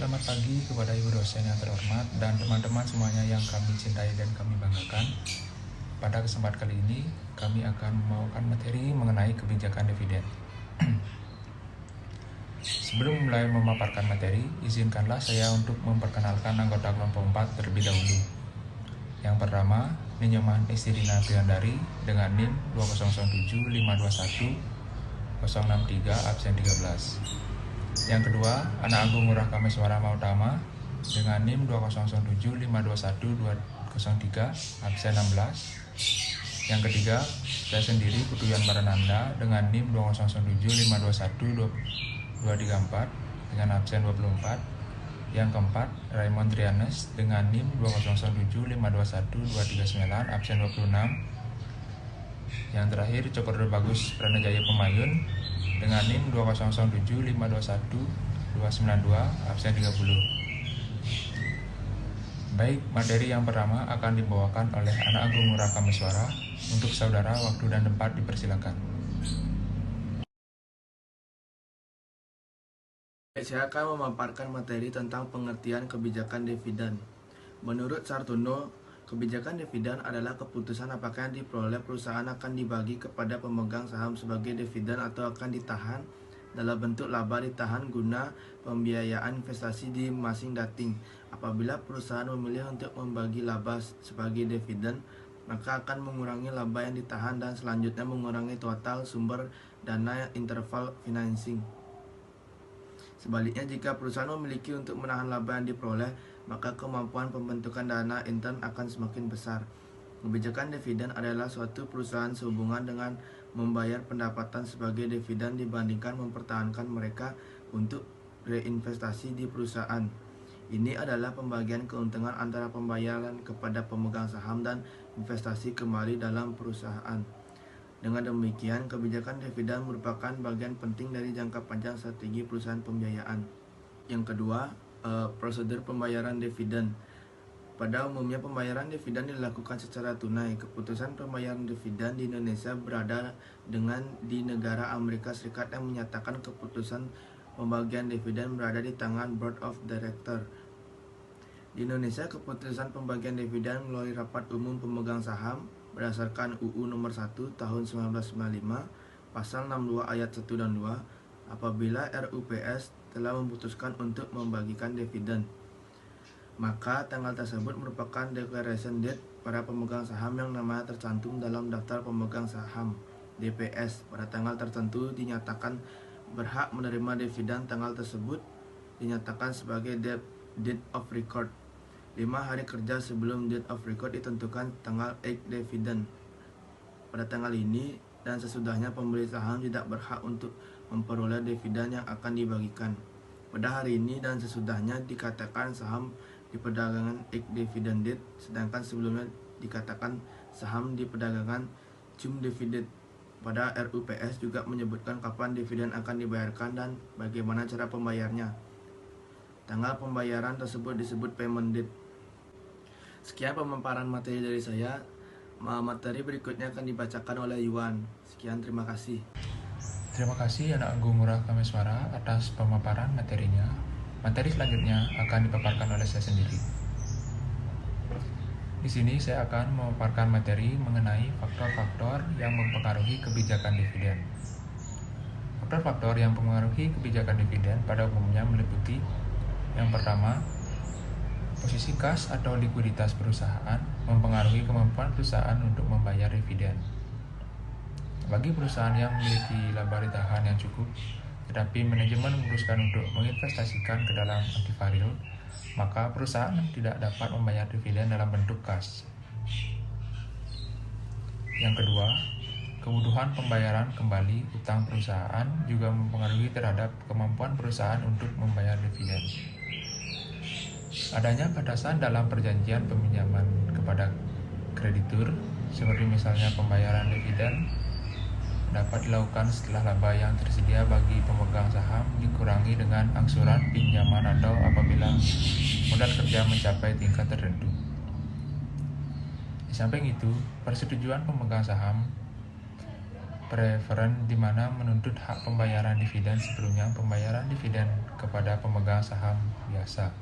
Selamat pagi kepada Ibu dosen yang terhormat dan teman-teman semuanya yang kami cintai dan kami banggakan. Pada kesempatan kali ini, kami akan membawakan materi mengenai kebijakan dividen. Sebelum mulai memaparkan materi, izinkanlah saya untuk memperkenalkan anggota kelompok 4 terlebih dahulu. Yang pertama, Ninyoman Istirina Priandari dengan NIM 2007521 063 absen 13. Yang kedua, Anak Agung Ngurah Kameswara Mautama dengan NIM 2007521 absen 16. Yang ketiga, saya sendiri Putuyan Marananda dengan NIM 2007521 dengan absen 24. Yang keempat, Raymond Trianes dengan NIM 2007521 absen 26. Yang terakhir, Cokordo Bagus Pranajaya Pemayun dengan NIM 2007521 absen 30. Baik, materi yang pertama akan dibawakan oleh Anak Agung Ngurah Kameswara. Untuk saudara, waktu dan tempat dipersilakan. Saya akan memaparkan materi tentang pengertian kebijakan dividen. Menurut Sartono, kebijakan dividen adalah keputusan apakah yang diperoleh perusahaan akan dibagi kepada pemegang saham sebagai dividen atau akan ditahan dalam bentuk laba ditahan guna pembiayaan investasi di masing dating. Apabila perusahaan memilih untuk membagi laba sebagai dividen, maka akan mengurangi laba yang ditahan dan selanjutnya mengurangi total sumber dana interval financing. Sebaliknya, jika perusahaan memiliki untuk menahan laba yang diperoleh, maka kemampuan pembentukan dana intern akan semakin besar. Kebijakan dividen adalah suatu perusahaan sehubungan dengan membayar pendapatan sebagai dividen dibandingkan mempertahankan mereka untuk reinvestasi di perusahaan. Ini adalah pembagian keuntungan antara pembayaran kepada pemegang saham dan investasi kembali dalam perusahaan. Dengan demikian, kebijakan dividen merupakan bagian penting dari jangka panjang strategi perusahaan pembiayaan. Yang kedua, prosedur pembayaran dividen. Pada umumnya, pembayaran dividen dilakukan secara tunai. Keputusan pembayaran dividen di Indonesia berada di negara Amerika Serikat yang menyatakan keputusan pembagian dividen berada di tangan Board of Director. Di Indonesia, keputusan pembagian dividen melalui rapat umum pemegang saham berdasarkan UU nomor 1 tahun 1995 pasal 62 ayat 1 dan 2 apabila RUPS telah memutuskan untuk membagikan dividen, maka tanggal tersebut merupakan declaration date para pemegang saham yang namanya tercantum dalam daftar pemegang saham DPS. Pada tanggal tertentu dinyatakan berhak menerima dividen, tanggal tersebut dinyatakan sebagai date of record. 5 hari kerja sebelum date of record ditentukan tanggal 8 dividen. Pada tanggal ini dan sesudahnya pembeli saham tidak berhak untuk memperoleh dividen yang akan dibagikan. Pada hari ini dan sesudahnya dikatakan saham di perdagangan ex dividend date, sedangkan sebelumnya dikatakan saham di perdagangan cum dividend. Pada RUPS juga menyebutkan kapan dividen akan dibayarkan dan bagaimana cara pembayarnya. Tanggal pembayaran tersebut disebut payment date. Sekian pemaparan materi dari saya. Materi berikutnya akan dibacakan oleh Yuan. Sekian, terima kasih. Terima kasih Anak Agung Ngurah Kameswara atas pemaparan materinya. Materi selanjutnya akan dipaparkan oleh saya sendiri. Di sini saya akan memaparkan materi mengenai faktor-faktor yang mempengaruhi kebijakan dividen. Faktor-faktor yang mempengaruhi kebijakan dividen pada umumnya meliputi: yang pertama, posisi kas atau likuiditas perusahaan mempengaruhi kemampuan perusahaan untuk membayar dividen. Bagi perusahaan yang memiliki laba ditahan yang cukup, tetapi manajemen memutuskan untuk menginvestasikan ke dalam aktiva real, maka perusahaan tidak dapat membayar dividen dalam bentuk kas. Yang kedua, kebutuhan pembayaran kembali utang perusahaan juga mempengaruhi terhadap kemampuan perusahaan untuk membayar dividen. Adanya batasan dalam perjanjian peminjaman kepada kreditur, seperti misalnya pembayaran dividen, dapat dilakukan setelah laba yang tersedia bagi pemegang saham dikurangi dengan angsuran pinjaman atau apabila modal kerja mencapai tingkat tertentu. Di samping itu, persetujuan pemegang saham preferen di mana menuntut hak pembayaran dividen sebelumnya pembayaran dividen kepada pemegang saham biasa.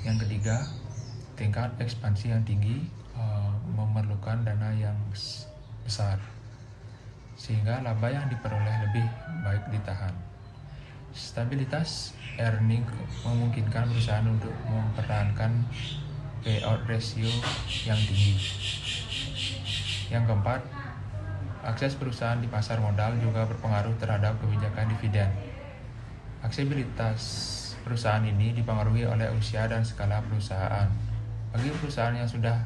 Yang ketiga, tingkat ekspansi yang tinggi memerlukan dana yang besar, sehingga laba yang diperoleh lebih baik ditahan. Stabilitas earning memungkinkan perusahaan untuk mempertahankan payout ratio yang tinggi. Yang keempat, akses perusahaan di pasar modal juga berpengaruh terhadap kebijakan dividen. Aksesibilitas perusahaan ini dipengaruhi oleh usia dan skala perusahaan. Bagi perusahaan yang sudah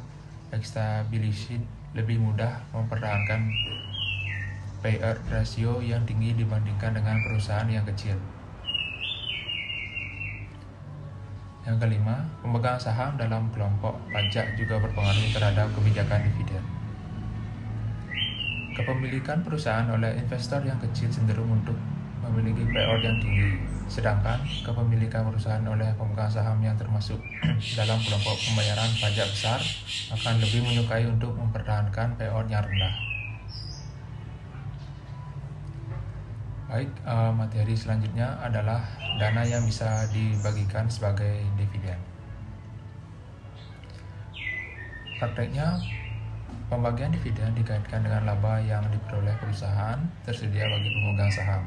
established, lebih mudah mempertahankan payout ratio yang tinggi dibandingkan dengan perusahaan yang kecil. Yang kelima, pemegang saham dalam kelompok pajak juga berpengaruh terhadap kebijakan dividen. Kepemilikan perusahaan oleh investor yang kecil cenderung untuk memiliki payout yang tinggi, sedangkan kepemilikan perusahaan oleh pemegang saham yang termasuk dalam kelompok pembayaran pajak besar akan lebih menyukai untuk mempertahankan payout yang rendah. Baik, materi selanjutnya adalah dana yang bisa dibagikan sebagai dividen. Prakteknya, pembagian dividen dikaitkan dengan laba yang diperoleh perusahaan tersedia bagi pemegang saham.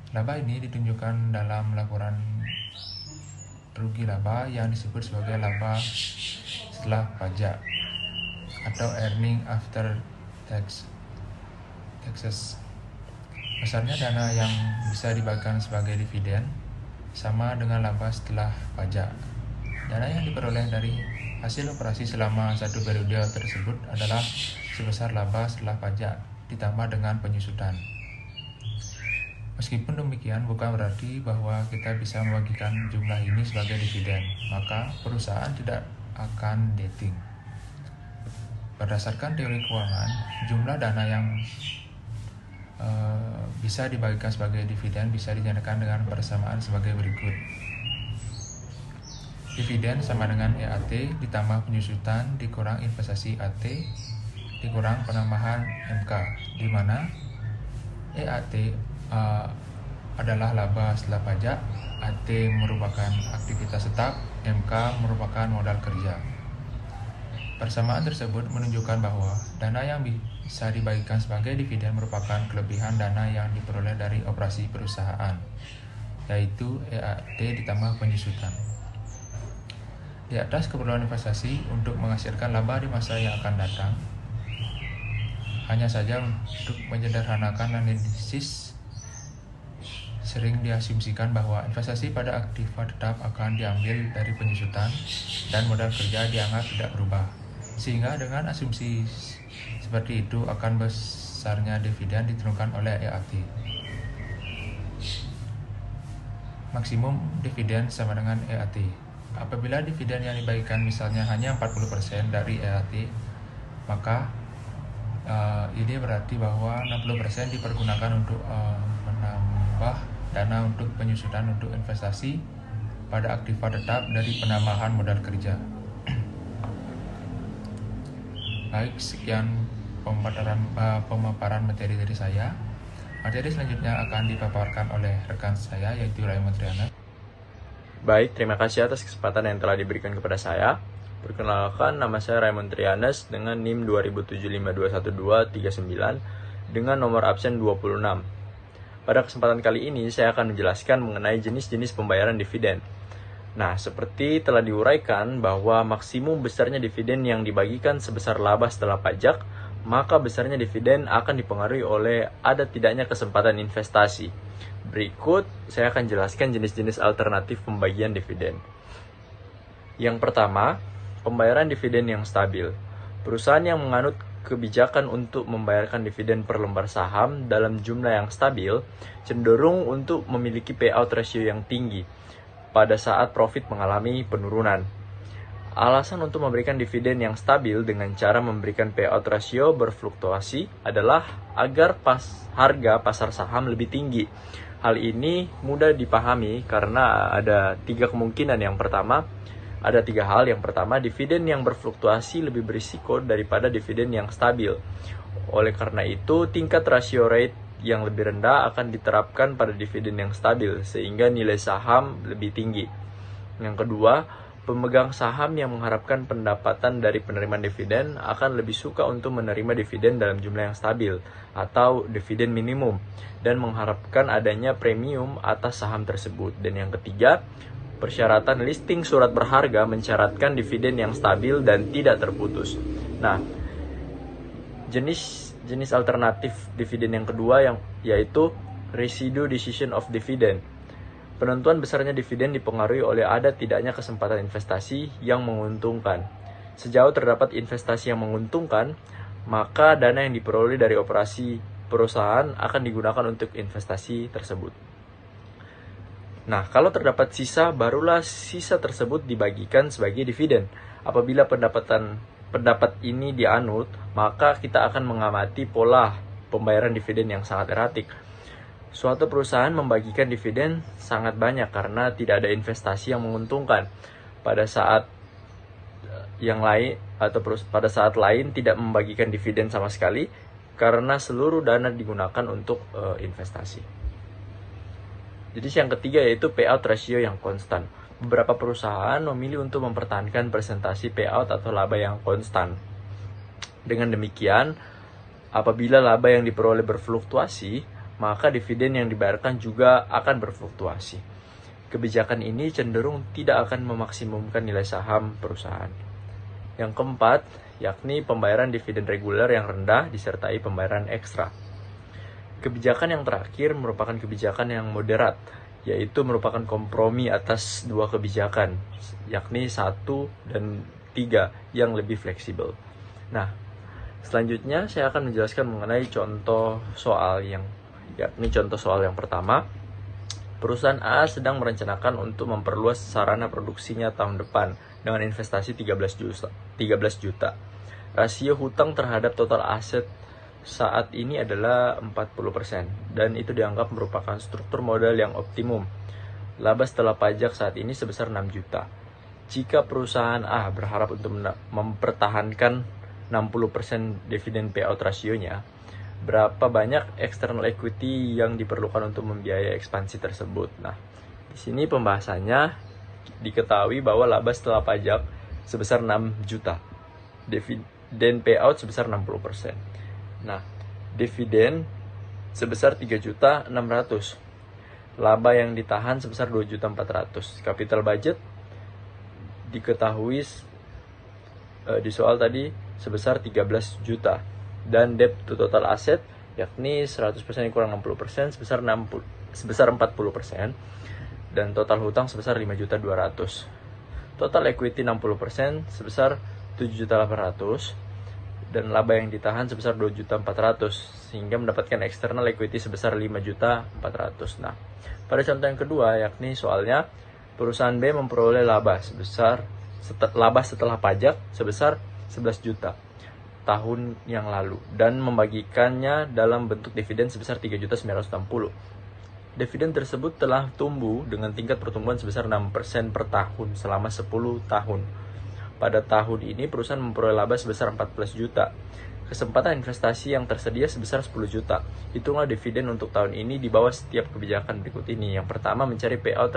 Laba ini ditunjukkan dalam laporan rugi laba yang disebut sebagai laba setelah pajak atau earning after taxes. Besarnya dana yang bisa dibagikan sebagai dividen sama dengan laba setelah pajak. Dana yang diperoleh dari hasil operasi selama satu periode tersebut adalah sebesar laba setelah pajak ditambah dengan penyusutan. Meskipun demikian, bukan berarti bahwa kita bisa membagikan jumlah ini sebagai dividen, maka perusahaan tidak akan dating. Berdasarkan teori keuangan, jumlah dana yang bisa dibagikan sebagai dividen bisa dinyatakan dengan persamaan sebagai berikut. Dividen sama dengan EAT ditambah penyusutan dikurang investasi AT dikurang penambahan MK, di mana EAT adalah laba setelah pajak, AT merupakan aktivitas tetap, MK merupakan modal kerja. Persamaan tersebut menunjukkan bahwa dana yang bisa dibagikan sebagai dividen merupakan kelebihan dana yang diperoleh dari operasi perusahaan, yaitu EAT ditambah penyusutan. Di atas keperluan investasi untuk menghasilkan laba di masa yang akan datang. Hanya saja untuk menyederhanakan analisis, sering diasumsikan bahwa investasi pada aktiva tetap akan diambil dari penyusutan dan modal kerja dianggap tidak berubah. Sehingga dengan asumsi seperti itu akan besarnya dividen diturunkan oleh EAT. Maksimum dividen sama dengan EAT. Apabila dividen yang dibagikan misalnya hanya 40% dari EAT, maka ini berarti bahwa 60% dipergunakan untuk menambah dana untuk penyusutan untuk investasi pada aktiva tetap dari penambahan modal kerja. Baik, sekian pemaparan materi dari saya. Materi selanjutnya akan dipaparkan oleh rekan saya, yaitu Raymond Triana. Baik, terima kasih atas kesempatan yang telah diberikan kepada saya. Perkenalkan, nama saya Raymond Trianes dengan NIM 275211239 dengan nomor absen 26. Pada kesempatan kali ini, saya akan menjelaskan mengenai jenis-jenis pembayaran dividen. Nah, seperti telah diuraikan bahwa maksimum besarnya dividen yang dibagikan sebesar laba setelah pajak, maka besarnya dividen akan dipengaruhi oleh ada tidaknya kesempatan investasi. Berikut, saya akan jelaskan jenis-jenis alternatif pembagian dividen. Yang pertama, pembayaran dividen yang stabil. Perusahaan yang menganut kebijakan untuk membayarkan dividen per lembar saham dalam jumlah yang stabil cenderung untuk memiliki payout ratio yang tinggi pada saat profit mengalami penurunan. Alasan untuk memberikan dividen yang stabil dengan cara memberikan payout ratio berfluktuasi adalah agar harga pasar saham lebih tinggi. Hal ini mudah dipahami karena ada tiga kemungkinan. Ada tiga hal. Yang pertama, dividen yang berfluktuasi lebih berisiko daripada dividen yang stabil. Oleh karena itu, tingkat ratio rate yang lebih rendah akan diterapkan pada dividen yang stabil, sehingga nilai saham lebih tinggi. Yang kedua, pemegang saham yang mengharapkan pendapatan dari penerimaan dividen akan lebih suka untuk menerima dividen dalam jumlah yang stabil atau dividen minimum dan mengharapkan adanya premium atas saham tersebut. Dan yang ketiga, persyaratan listing surat berharga mensyaratkan dividen yang stabil dan tidak terputus. Nah, jenis alternatif dividen yang kedua yaitu residual decision of dividend. Penentuan besarnya dividen dipengaruhi oleh ada tidaknya kesempatan investasi yang menguntungkan. Sejauh terdapat investasi yang menguntungkan, maka dana yang diperoleh dari operasi perusahaan akan digunakan untuk investasi tersebut. Nah, kalau terdapat sisa, barulah sisa tersebut dibagikan sebagai dividen. Apabila pendapat ini dianut, maka kita akan mengamati pola pembayaran dividen yang sangat eratik. Suatu perusahaan membagikan dividen sangat banyak karena tidak ada investasi yang menguntungkan. Pada saat lain tidak membagikan dividen sama sekali karena seluruh dana digunakan untuk investasi. Jadi yang ketiga yaitu payout ratio yang konstan. Beberapa perusahaan memilih untuk mempertahankan presentasi payout atau laba yang konstan. Dengan demikian, apabila laba yang diperoleh berfluktuasi, maka dividen yang dibayarkan juga akan berfluktuasi. Kebijakan ini cenderung tidak akan memaksimumkan nilai saham perusahaan. Yang keempat, yakni pembayaran dividen reguler yang rendah disertai pembayaran ekstra. Kebijakan yang terakhir merupakan kebijakan yang moderat, yaitu merupakan kompromi atas dua kebijakan, yakni 1 dan 3 yang lebih fleksibel. Nah, selanjutnya saya akan menjelaskan mengenai contoh soal yang pertama. Perusahaan A sedang merencanakan untuk memperluas sarana produksinya tahun depan dengan investasi 13 juta. Rasio hutang terhadap total aset saat ini adalah 40% dan itu dianggap merupakan struktur modal yang optimum. Laba setelah pajak saat ini sebesar 6 juta. Jika perusahaan A berharap untuk mempertahankan 60% dividen payout rasionya, berapa banyak external equity yang diperlukan untuk membiayai ekspansi tersebut? Nah, di sini pembahasannya diketahui bahwa laba setelah pajak sebesar 6 juta. Dividen payout sebesar 60%. Nah, dividen sebesar 3.600.000. Laba yang ditahan sebesar 2.400.000. Capital budget diketahui di soal tadi sebesar 13 juta. Dan debt to total asset yakni 100% kurang 60% sebesar 40%, dan total hutang sebesar 5.200.000. Total equity 60% sebesar 7.800.000 dan laba yang ditahan sebesar 2.400.000 sehingga mendapatkan external equity sebesar 5.400.000. Nah, pada contoh yang kedua yakni soalnya perusahaan B memperoleh laba setelah pajak sebesar 11 juta tahun yang lalu dan membagikannya dalam bentuk dividen sebesar 3.960.000. Dividen tersebut telah tumbuh dengan tingkat pertumbuhan sebesar 6% per tahun selama 10 tahun. Pada tahun ini perusahaan memperoleh laba sebesar 14 juta. Kesempatan investasi yang tersedia sebesar 10 juta. Hitunglah dividen untuk tahun ini di bawah setiap kebijakan berikut ini. Yang pertama, mencari payout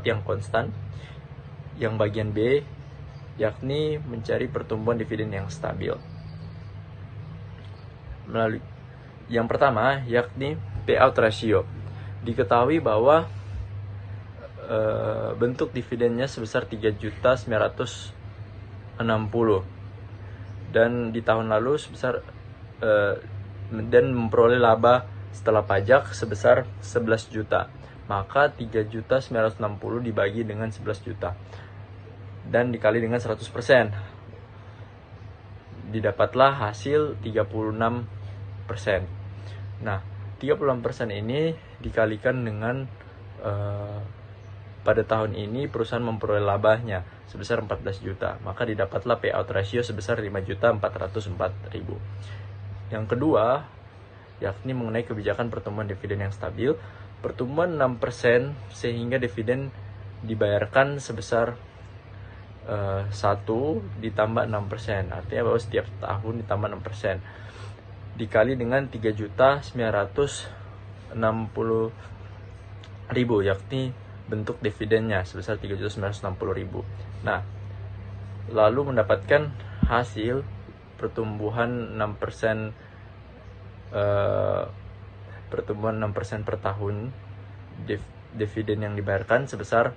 yang konstan. Yang bagian B, yakni mencari pertumbuhan dividen yang stabil. Melalui yang pertama, yakni payout ratio. Diketahui bahwa bentuk dividennya sebesar 3.960.000 dan di tahun lalu dan memperoleh laba setelah pajak sebesar 11 juta. Maka 3.960.000 dibagi dengan 11 juta dan dikali dengan 100%, didapatlah hasil 36%. Nah, 36% ini dikalikan dengan pada tahun ini perusahaan memperoleh labanya sebesar 14 juta, maka didapatlah payout ratio sebesar 5.404.000. Yang kedua, yakni mengenai kebijakan pertumbuhan dividen yang stabil. Pertumbuhan 6% sehingga dividen dibayarkan sebesar 1 ditambah 6%, artinya bahwa setiap tahun ditambah 6%. dikali dengan 3.960.000, yakni bentuk dividennya sebesar 3.960.000. Nah, lalu mendapatkan hasil pertumbuhan 6% per tahun. Dividen yang dibayarkan sebesar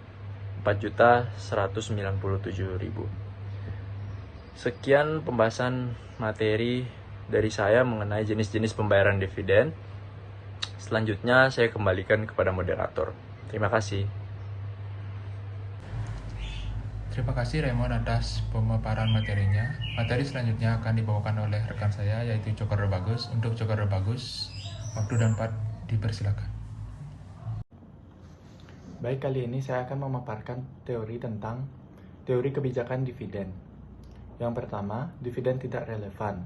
4.197.000. Sekian pembahasan materi dari saya mengenai jenis-jenis pembayaran dividen. Selanjutnya saya kembalikan kepada moderator. Terima kasih. Terima kasih Raymond atas pemaparan materinya. Materi selanjutnya akan dibawakan oleh rekan saya yaitu Cokordo Bagus. Untuk Cokordo Bagus, waktu dan tempat dipersilakan. Baik, kali ini saya akan memaparkan teori tentang teori kebijakan dividen. Yang pertama, dividen tidak relevan.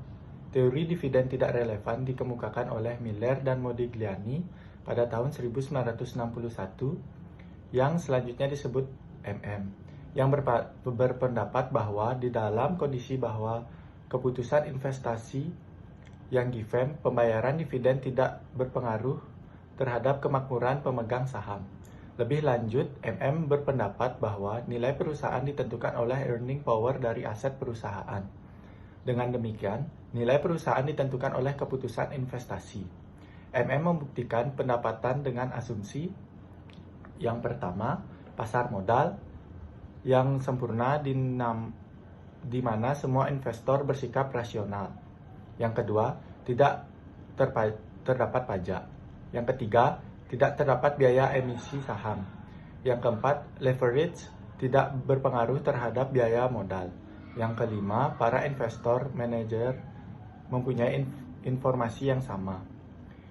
Teori dividen tidak relevan dikemukakan oleh Miller dan Modigliani pada tahun 1961 yang selanjutnya disebut MM, yang berpendapat bahwa di dalam kondisi bahwa keputusan investasi yang given, pembayaran dividen tidak berpengaruh terhadap kemakmuran pemegang saham. Lebih lanjut, MM berpendapat bahwa nilai perusahaan ditentukan oleh earning power dari aset perusahaan. Dengan demikian, nilai perusahaan ditentukan oleh keputusan investasi. MM membuktikan pendapatan dengan asumsi yang pertama, pasar modal yang sempurna di mana semua investor bersikap rasional. Yang kedua, tidak terdapat pajak. Yang ketiga, tidak terdapat biaya emisi saham. Yang keempat, leverage tidak berpengaruh terhadap biaya modal. Yang kelima, para investor manajer mempunyai informasi yang sama.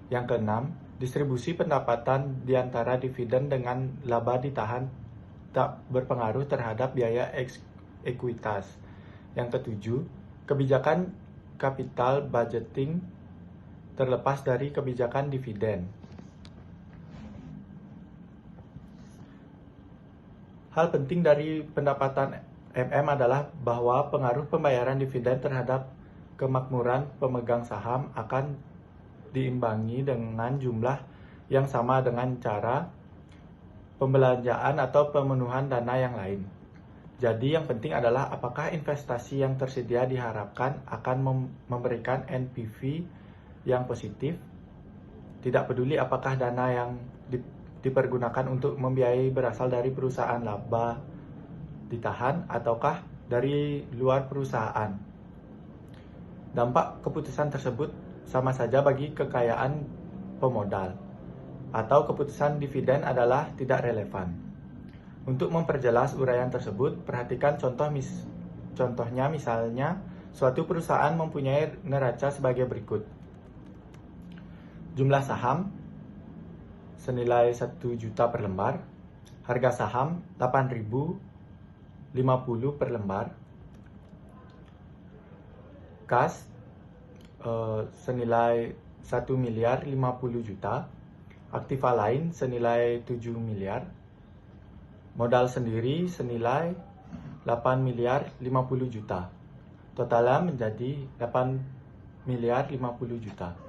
Yang keenam, distribusi pendapatan di antara dividen dengan laba ditahan tak berpengaruh terhadap biaya ekuitas. Yang ketujuh, kebijakan capital budgeting terlepas dari kebijakan dividen. Hal penting dari pendapatan MM adalah bahwa pengaruh pembayaran dividen terhadap kemakmuran pemegang saham akan diimbangi dengan jumlah yang sama dengan cara pembelanjaan atau pemenuhan dana yang lain. Jadi yang penting adalah apakah investasi yang tersedia diharapkan akan memberikan NPV yang positif. Tidak peduli apakah dana yang dipergunakan untuk membiayai berasal dari perusahaan laba ditahan ataukah dari luar perusahaan. Dampak keputusan tersebut sama saja bagi kekayaan pemodal, atau keputusan dividen adalah tidak relevan. Untuk memperjelas uraian tersebut, perhatikan contohnya misalnya suatu perusahaan mempunyai neraca sebagai berikut. Jumlah saham senilai 1 juta per lembar, harga saham 8.050 per lembar, kas senilai 1 miliar 50 juta, aktiva lain senilai 7 miliar, modal sendiri senilai 8 miliar 50 juta. Totalnya menjadi 8 miliar 50 juta.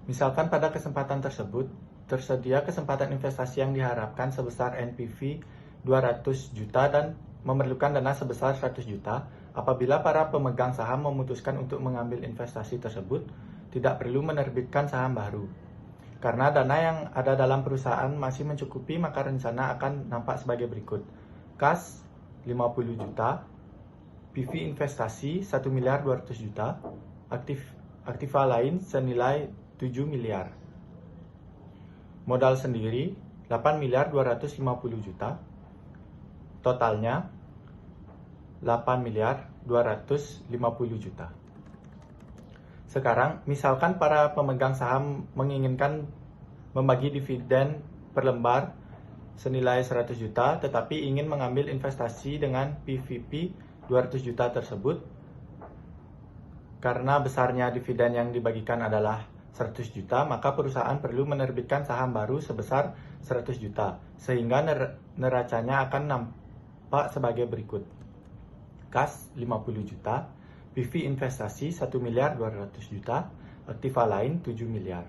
Misalkan pada kesempatan tersebut, tersedia kesempatan investasi yang diharapkan sebesar NPV 200 juta dan memerlukan dana sebesar 100 juta. Apabila para pemegang saham memutuskan untuk mengambil investasi tersebut, tidak perlu menerbitkan saham baru. Karena dana yang ada dalam perusahaan masih mencukupi, maka rencana akan nampak sebagai berikut. Kas 50 juta, PV investasi 1 miliar 200 juta, aktiva lain senilai 7 miliar. Modal sendiri 8 miliar 250 juta. Totalnya 8 miliar 250 juta. Sekarang, misalkan para pemegang saham menginginkan membagi dividen per lembar senilai 100 juta, tetapi ingin mengambil investasi dengan PVP 200 juta tersebut. Karena besarnya dividen yang dibagikan adalah 100 juta, maka perusahaan perlu menerbitkan saham baru sebesar 100 juta, sehingga neracanya akan nampak sebagai berikut. Kas 50 juta, PV investasi 1 miliar 200 juta, aktiva lain 7 miliar.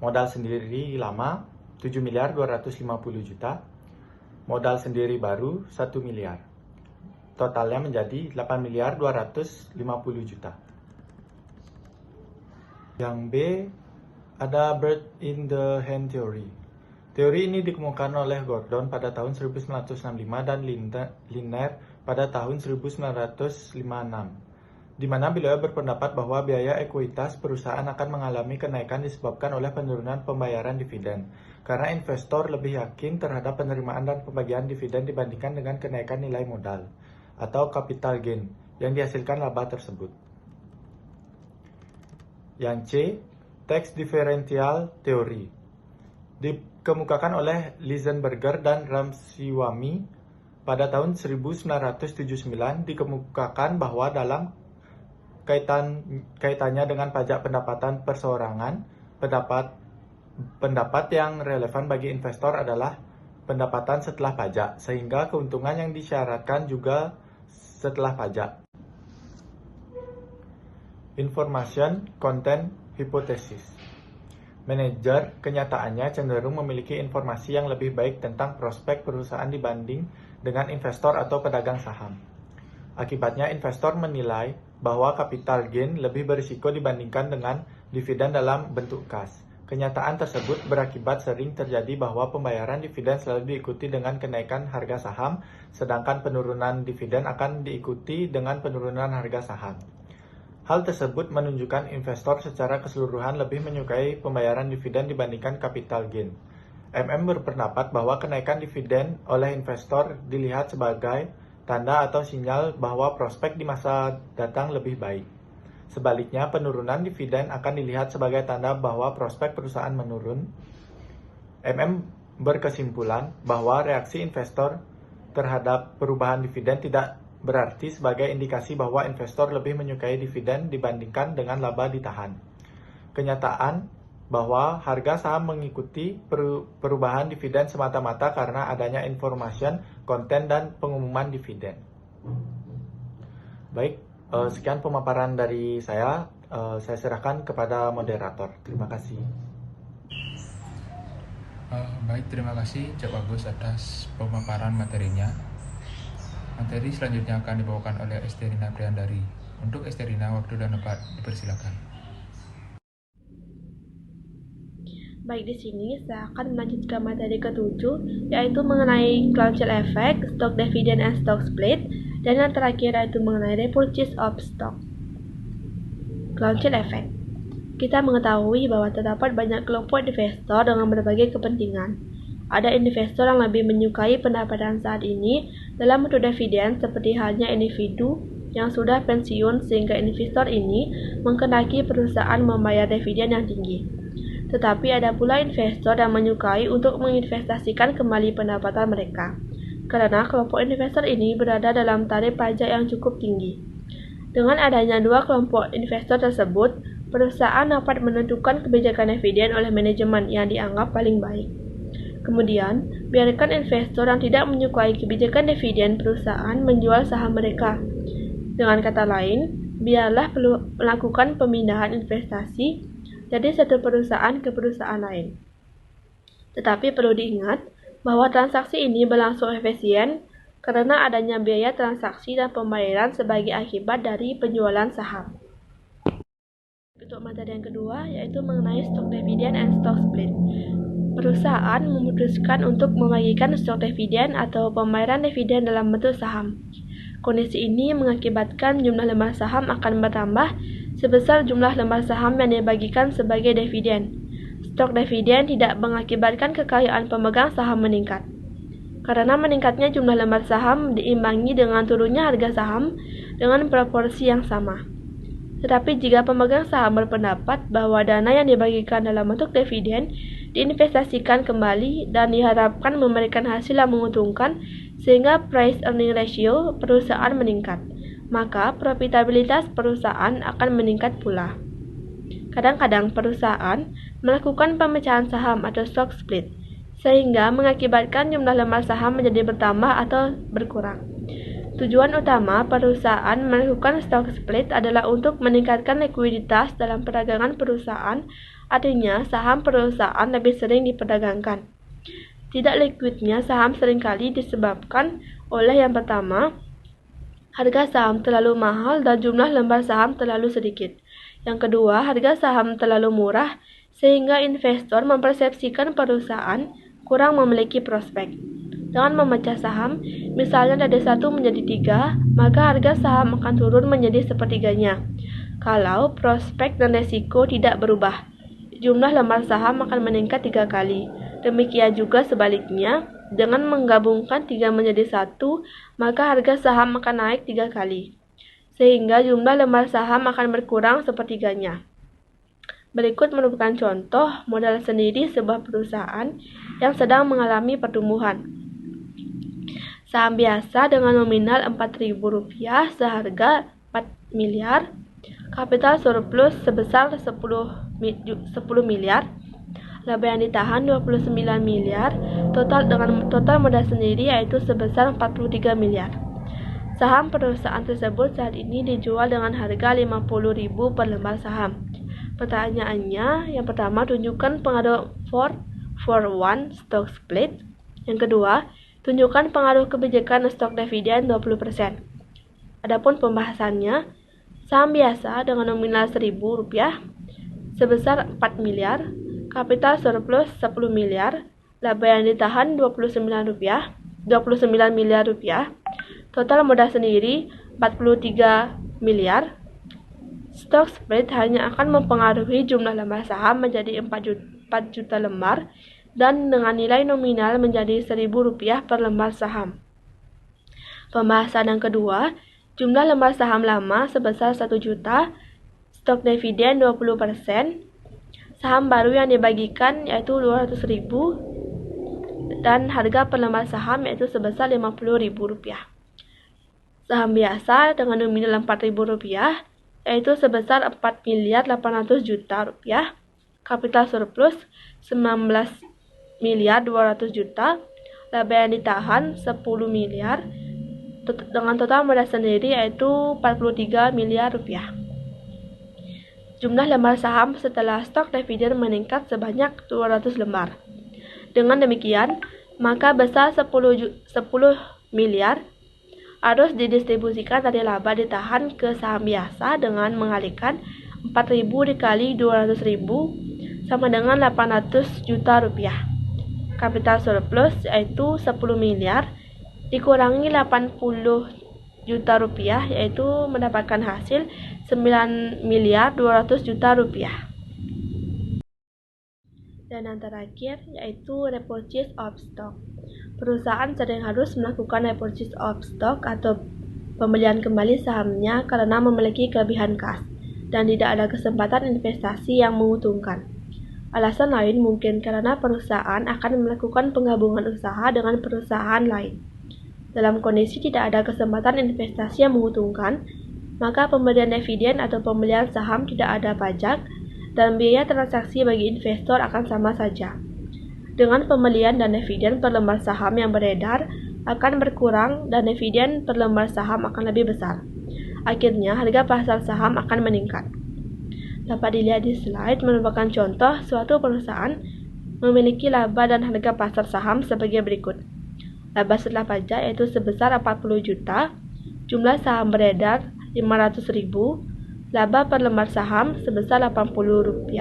Modal sendiri lama 7 miliar 250 juta, modal sendiri baru 1 miliar. Totalnya menjadi 8 miliar 250 juta. Yang B ada bird in the hand theory. Teori ini dikemukakan oleh Gordon pada tahun 1965 dan Liner pada tahun 1956, di mana beliau berpendapat bahwa biaya ekuitas perusahaan akan mengalami kenaikan disebabkan oleh penurunan pembayaran dividen, karena investor lebih yakin terhadap penerimaan dan pembagian dividen dibandingkan dengan kenaikan nilai modal, atau capital gain, yang dihasilkan laba tersebut. Yang C, tax differential theory. Dikemukakan oleh Lisenberger dan Ramsawamy pada tahun 1979, dikemukakan bahwa dalam kaitannya dengan pajak pendapatan perseorangan, pendapat yang relevan bagi investor adalah pendapatan setelah pajak, sehingga keuntungan yang disyaratkan juga setelah pajak. Information Content Hypothesis. Manajer kenyataannya cenderung memiliki informasi yang lebih baik tentang prospek perusahaan dibanding dengan investor atau pedagang saham. Akibatnya, investor menilai bahwa capital gain lebih berisiko dibandingkan dengan dividen dalam bentuk kas. Kenyataan tersebut berakibat sering terjadi bahwa pembayaran dividen selalu diikuti dengan kenaikan harga saham, sedangkan penurunan dividen akan diikuti dengan penurunan harga saham. Hal tersebut menunjukkan investor secara keseluruhan lebih menyukai pembayaran dividen dibandingkan capital gain. berpendapat bahwa kenaikan dividen oleh investor dilihat sebagai tanda atau sinyal bahwa prospek di masa datang lebih baik. Sebaliknya, penurunan dividen akan dilihat sebagai tanda bahwa prospek perusahaan menurun. Berkesimpulan bahwa reaksi investor terhadap perubahan dividen tidak berarti sebagai indikasi bahwa investor lebih menyukai dividen dibandingkan dengan laba ditahan. Kenyataan bahwa harga saham mengikuti perubahan dividen semata-mata karena adanya information, konten, dan pengumuman dividen. Baik, sekian pemaparan dari saya. Saya serahkan kepada moderator. Terima kasih. Baik, terima kasih Cak Bagus atas pemaparan materinya. Materi selanjutnya akan dibawakan oleh Esterina Priandari. Untuk Esterina, waktu dan tempat dipersilakan. Baik, di sini saya akan melanjutkan materi ke-7, yaitu mengenai Clownshell Effect, Stock Dividend and Stock Split, dan yang terakhir yaitu mengenai Repurchase of Stock. Clownshell Effect. Kita mengetahui bahwa terdapat banyak kelompok investor dengan berbagai kepentingan. Ada investor yang lebih menyukai pendapatan saat ini dalam bentuk dividen, seperti halnya individu yang sudah pensiun, sehingga investor ini menghendaki perusahaan membayar dividen yang tinggi. Tetapi ada pula investor yang menyukai untuk menginvestasikan kembali pendapatan mereka, karena kelompok investor ini berada dalam tarif pajak yang cukup tinggi. Dengan adanya dua kelompok investor tersebut, perusahaan dapat menentukan kebijakan dividen oleh manajemen yang dianggap paling baik. Kemudian, biarkan investor yang tidak menyukai kebijakan dividen perusahaan menjual saham mereka. Dengan kata lain, biarlah melakukan pemindahan investasi dari satu perusahaan ke perusahaan lain. Tetapi perlu diingat bahwa transaksi ini berlangsung efisien karena adanya biaya transaksi dan pembayaran sebagai akibat dari penjualan saham. Untuk materi yang kedua, yaitu mengenai stock dividend and stock split. Perusahaan memutuskan untuk membagikan stok dividen atau pembayaran dividen dalam bentuk saham. Kondisi ini mengakibatkan jumlah lembar saham akan bertambah sebesar jumlah lembar saham yang dibagikan sebagai dividen. Stok dividen tidak mengakibatkan kekayaan pemegang saham meningkat, karena meningkatnya jumlah lembar saham diimbangi dengan turunnya harga saham dengan proporsi yang sama. Tetapi jika pemegang saham berpendapat bahwa dana yang dibagikan dalam bentuk dividen diinvestasikan kembali dan diharapkan memberikan hasil yang menguntungkan sehingga price earning ratio perusahaan meningkat, maka profitabilitas perusahaan akan meningkat pula. Kadang-kadang perusahaan melakukan pemecahan saham atau stock split, sehingga mengakibatkan jumlah lembar saham menjadi bertambah atau berkurang. Tujuan utama perusahaan melakukan stock split adalah untuk meningkatkan likuiditas dalam perdagangan perusahaan, artinya saham perusahaan lebih sering diperdagangkan. Tidak likuidnya saham seringkali disebabkan oleh yang pertama, harga saham terlalu mahal dan jumlah lembar saham terlalu sedikit. Yang kedua, harga saham terlalu murah sehingga investor mempersepsikan perusahaan kurang memiliki prospek. Dengan memecah saham, misalnya dari 1 menjadi 3, maka harga saham akan turun menjadi sepertiganya. Kalau prospek dan resiko tidak berubah, jumlah lembar saham akan meningkat 3 kali. Demikian juga sebaliknya, dengan menggabungkan 3 menjadi 1, maka harga saham akan naik 3 kali. Sehingga jumlah lembar saham akan berkurang sepertiganya. Berikut merupakan contoh modal sendiri sebuah perusahaan yang sedang mengalami pertumbuhan. Saham biasa dengan nominal Rp4.000 seharga 4 miliar, kapital surplus sebesar 10 miliar, laba yang ditahan 29 miliar, total modal sendiri yaitu sebesar 43 miliar. Saham perusahaan tersebut saat ini dijual dengan harga Rp50.000 per lembar saham. Pertanyaannya, yang pertama, tunjukkan pengaruh 4-for-1 stock split. Yang kedua, tunjukkan pengaruh kebijakan stok dividen 20%. Adapun pembahasannya, saham biasa dengan nominal Rp1.000 sebesar 4 miliar, kapital surplus 10 miliar, laba yang ditahan 29 miliar rupiah, total modal sendiri 43 miliar. Stock split hanya akan mempengaruhi jumlah lembar saham menjadi 4 juta lembar dan dengan nilai nominal menjadi Rp1.000 per lembar saham. Pembahasan yang kedua, jumlah lembar saham lama sebesar 1 juta, stok dividen 20%, saham baru yang dibagikan yaitu 200.000 dan harga per lembar saham yaitu sebesar Rp50.000. Saham biasa dengan nominal Rp4.000 yaitu sebesar Rp4.800.000.000, kapital surplus 19.200.000.000, laba yang ditahan 10 miliar, dengan total modal sendiri yaitu Rp43 miliar. Jumlah lembar saham setelah stok dividen meningkat sebanyak 200 lembar. Dengan demikian, maka besar 10 miliar harus didistribusikan dari laba ditahan ke saham biasa dengan mengalihkan 4.000 dikali 200.000 sama dengan Rp800 juta. Kapital surplus yaitu 10 miliar dikurangi 80 juta rupiah yaitu mendapatkan hasil 9 miliar 200 juta rupiah. Dan yang terakhir yaitu repurchase of stock. Perusahaan sering harus melakukan repurchase of stock atau pembelian kembali sahamnya karena memiliki kelebihan kas dan tidak ada kesempatan investasi yang menguntungkan. Alasan lain mungkin karena perusahaan akan melakukan penggabungan usaha dengan perusahaan lain. Dalam kondisi tidak ada kesempatan investasi yang menguntungkan, maka pemberian dividen atau pembelian saham tidak ada pajak dan biaya transaksi bagi investor akan sama saja. Dengan pembelian dan dividen per lembar saham yang beredar akan berkurang dan dividen per lembar saham akan lebih besar. Akhirnya harga pasar saham akan meningkat. Dapat dilihat di slide merupakan contoh suatu perusahaan memiliki laba dan harga pasar saham sebagai berikut. Laba setelah pajak yaitu sebesar 40 juta, jumlah saham beredar 500.000, laba per lembar saham sebesar Rp80,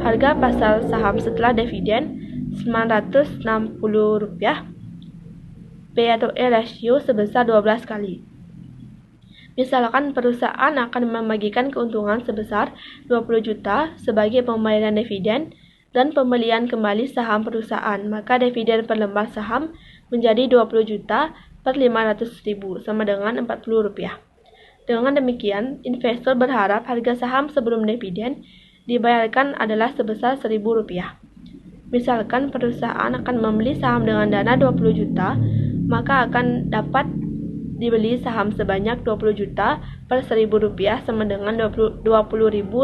harga pasar saham setelah dividen Rp960, P atau E ratio sebesar 12 kali. Misalkan perusahaan akan membagikan keuntungan sebesar 20 juta sebagai pembayaran dividen dan pembelian kembali saham perusahaan, maka dividen per lembar saham menjadi 20 juta per 500.000 sama dengan Rp40. Dengan demikian, investor berharap harga saham sebelum dividen dibayarkan adalah sebesar Rp1.000. Misalkan perusahaan akan membeli saham dengan dana 20 juta, maka akan dapat dibeli saham sebanyak 20 juta per Rp1.000 sama dengan 20.000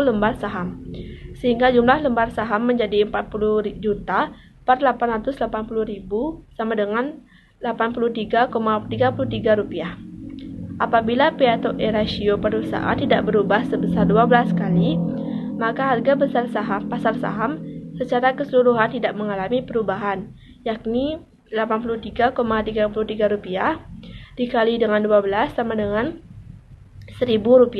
lembar saham. Sehingga jumlah lembar saham menjadi 40 juta per 880.000 sama dengan Rp83,33. Apabila P/E ratio perusahaan tidak berubah sebesar 12 kali, maka harga besar saham pasar saham secara keseluruhan tidak mengalami perubahan, yakni Rp83,33 dikali dengan 12 sama dengan Rp1.000.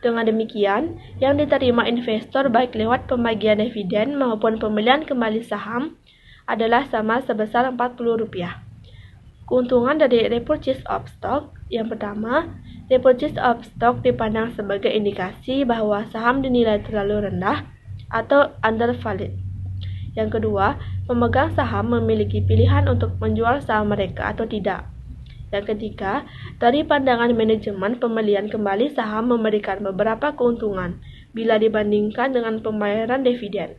Dengan demikian, yang diterima investor baik lewat pembagian dividen maupun pembelian kembali saham adalah sama sebesar Rp40. Keuntungan dari repurchase of stock. Yang pertama, repurchase of stock dipandang sebagai indikasi bahwa saham dinilai terlalu rendah atau undervalued. Yang kedua, pemegang saham memiliki pilihan untuk menjual saham mereka atau tidak. Yang ketiga, dari pandangan manajemen, pembelian kembali saham memberikan beberapa keuntungan bila dibandingkan dengan pembayaran dividen.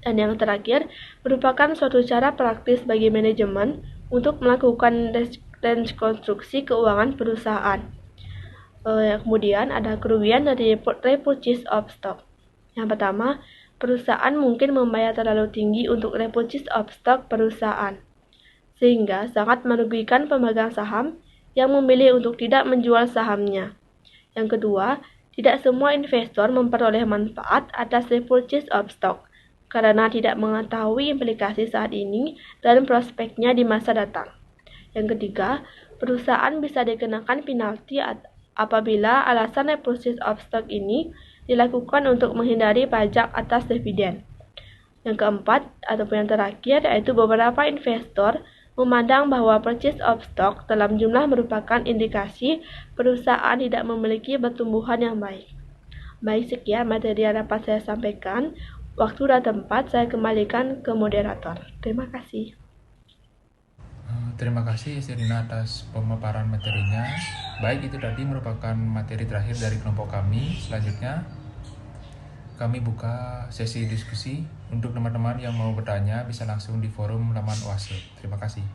Dan yang terakhir, merupakan suatu cara praktis bagi manajemen untuk melakukan rekonstruksi keuangan perusahaan. Kemudian ada kerugian dari repurchase of stock. Yang pertama, perusahaan mungkin membayar terlalu tinggi untuk repurchase of stock perusahaan, sehingga sangat merugikan pemegang saham yang memilih untuk tidak menjual sahamnya. Yang kedua, tidak semua investor memperoleh manfaat atas repurchase of stock karena tidak mengetahui implikasi saat ini dan prospeknya di masa datang. Yang ketiga, perusahaan bisa dikenakan penalti apabila alasan repurchase of stock ini dilakukan untuk menghindari pajak atas dividen. Yang keempat, ataupun yang terakhir, yaitu beberapa investor memandang bahwa purchase of stock dalam jumlah merupakan indikasi perusahaan tidak memiliki pertumbuhan yang baik. Baik, sekian materi yang dapat saya sampaikan. Waktu dan tempat saya kembalikan ke moderator. Terima kasih. Terima kasih Sirina atas pemaparan materinya. Baik, itu tadi merupakan materi terakhir dari kelompok kami. Selanjutnya, kami buka sesi diskusi. Untuk teman-teman yang mau bertanya bisa langsung di forum laman OASE. Terima kasih.